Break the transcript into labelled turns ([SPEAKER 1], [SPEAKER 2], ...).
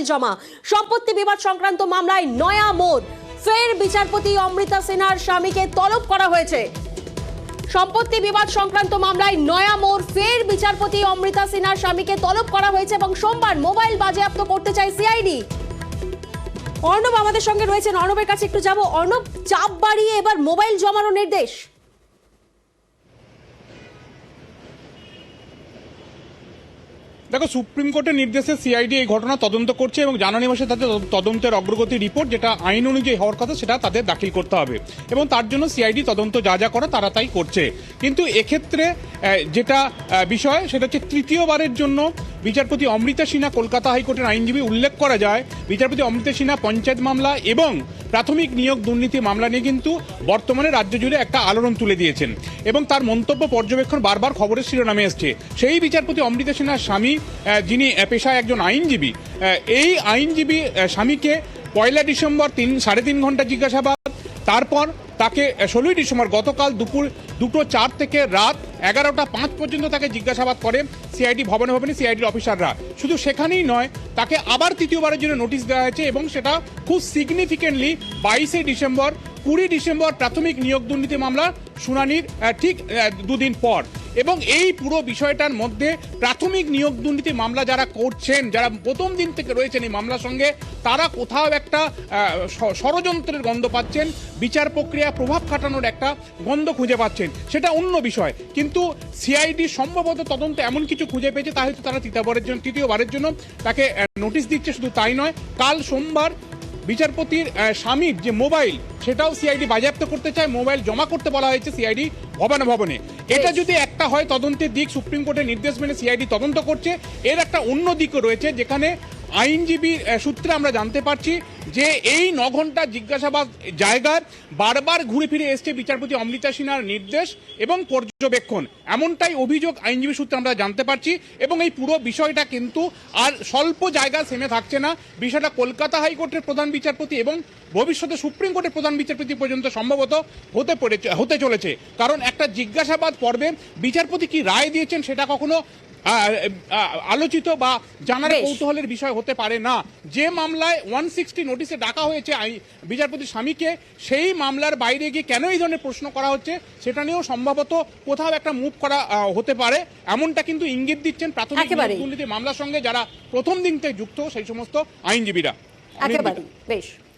[SPEAKER 1] জমা। সম্পত্তি বিবাদ সংক্রান্ত মামলায় নয়া মোড়, ফের বিচারপতি অমৃতা সিনহার স্বামীকে তলব করা হয়েছে। সম্পত্তি বিবাদ সংক্রান্ত মামলায় নয়া মোড়, ফের বিচারপতি অমৃতা সিনহার স্বামীকে তলব করা হয়েছে এবং সোমবার মোবাইল বাজেয়াপ্ত করতে চায় সিআইডি। অর্ণব আমাদের সঙ্গে রয়েছেন, অর্ণবের কাছে একটু যাব। অর্ণব, চাপ বাড়িয়ে এবার মোবাইল জমানোর নির্দেশ।
[SPEAKER 2] দেখো, সুপ্রিম কোর্টের নির্দেশে সিআইডি এই ঘটনা তদন্ত করছে এবং জানানি মাসে তাদের তদন্তের অগ্রগতি রিপোর্ট, যেটা আইন অনুযায়ী হওয়ার কথা, সেটা তাদের দাখিল করতে হবে এবং তার জন্য সিআইডি তদন্ত যা যা করে তারা তাই করছে। কিন্তু এক্ষেত্রে যেটা বিষয় সেটা হচ্ছে তৃতীয়বারের জন্য বিচারপতি অমৃতা সিনহা, কলকাতা হাইকোর্টের আইনজীবী, উল্লেখ করা যায় বিচারপতি অমৃতা সিনহা পঞ্চায়েত মামলা এবং প্রাথমিক নিয়োগ দুর্নীতি মামলা নিয়ে কিন্তু বর্তমানে রাজ্য জুড়ে একটা আলোড়ন তুলে দিয়েছেন এবং তার মন্তব্য পর্যবেক্ষণ বারবার খবরের শিরোনামে এসছে। সেই বিচারপতি অমৃতা সিনহার স্বামী, যিনি পেশায় একজন আইনজীবী, এই আইনজীবী স্বামীকে 1 ডিসেম্বর 3.5 ঘন্টা জিজ্ঞাসাবাদ, তারপর তাকে 16 ডিসেম্বর গতকাল দুপুর 2:04 থেকে রাত 11:05 পর্যন্ত তাকে জিজ্ঞাসাবাদ করে সিআইডি ভবনে সিআইডির অফিসাররা। শুধু সেখানেই নয়, তাকে আবার তৃতীয়বারের জন্য নোটিশ দেওয়া হয়েছে এবং সেটা খুব সিগনিফিকেন্টলি 22 ডিসেম্বর, 20 ডিসেম্বর প্রাথমিক নিয়োগ দুর্নীতি মামলা শুনানির ঠিক 2 দিন পর। এবং এই পুরো বিষয়টার মধ্যে প্রাথমিক নিয়োগ দুর্নীতি মামলা যারা করছেন, যারা প্রথম দিন থেকে রয়েছেন এই মামলার সঙ্গে, তারা কোথাও একটা ষড়যন্ত্রের গন্ধ পাচ্ছেন, বিচার প্রক্রিয়া প্রভাব খাটানোর একটা গন্ধ খুঁজে পাচ্ছেন, সেটা অন্য বিষয়। কিন্তু সিআইডি সম্ভবত তদন্তে এমন কিছু খুঁজে পেয়েছে, তা হয়তো তারা তৃতীয়বারের জন্য তাকে নোটিশ দিচ্ছে। শুধু তাই নয়, কাল সোমবার বিচারপতির স্বামীর যে মোবাইল, সেটাও সিআইডি বাজেয়াপ্ত করতে চায়, মোবাইল জমা করতে বলা হয়েছে সিআইডি ভবনে। এটা যদি একটা হয় তদন্তের দিক, সুপ্রিম কোর্টের নির্দেশ মেনে সিআইডি তদন্ত করছে, এর একটা অন্য দিকও রয়েছে, যেখানে আইনজীবী সূত্রে আমরা জানতে পারছি যে এই 9 ঘন্টা জিজ্ঞাসাবাদ জায়গার বারবার ঘুরে ফিরে এসছে বিচারপতি অমৃতা সিনহার নির্দেশ এবং পর্যবেক্ষণ, এমনটাই অভিযোগ আইনজীবী সূত্রে আমরা জানতে পারছি। এবং এই পুরো বিষয়টা কিন্তু আর স্বল্প জায়গায় থেমে থাকছে না, বিষয়টা কলকাতা হাইকোর্টের প্রধান বিচারপতি এবং ভবিষ্যতে সুপ্রিম কোর্টের প্রধান বিচারপতি পর্যন্ত সম্ভবত হতে চলেছে। কারণ একটা জিজ্ঞাসাবাদ পর্বে বিচারপতি কি রায় দিয়েছেন সেটা কখনো আলোচিত বা জানার কৌতূহলের বিষয় হতে পারে না। যে মামলায় 160 নোটিশে ডাকা হয়েছে বিচারপতি স্বামীকে, সেই মামলার বাইরে গিয়ে কেন এই ধরনের প্রশ্ন করা হচ্ছে সেটা নিয়েও সম্ভবত কোথাও একটা মুভ করা হতে পারে, এমনটা কিন্তু ইঙ্গিত দিচ্ছেন প্রাথমিক দুর্নীতি মামলার সঙ্গে যারা প্রথম দিন থেকে যুক্ত সেই সমস্ত আইনজীবীরা।
[SPEAKER 1] একেবারে বেশ।